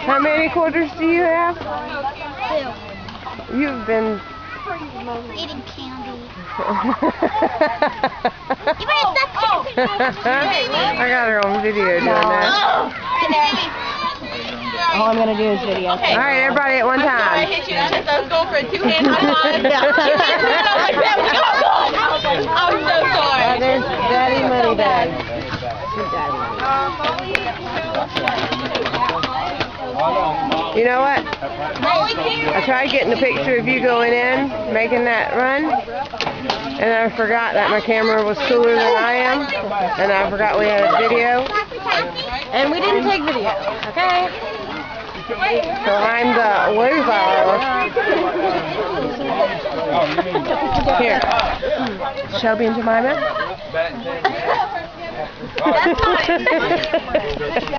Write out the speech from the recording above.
How many quarters do you have? 2. You've been Eating candy. I got her on video doing that. All I'm gonna do is video. Okay. All right, everybody at one time. I hit you. I was going for a 2-hand high five. I'm so sorry. There's Daddy Moneybag. You know what? I tried getting a picture of you going in, making that run, and I forgot that my camera was cooler than I am, and I forgot we had a video. And we didn't take video, okay? So I'm the loser. Here. Shelby and Jemima.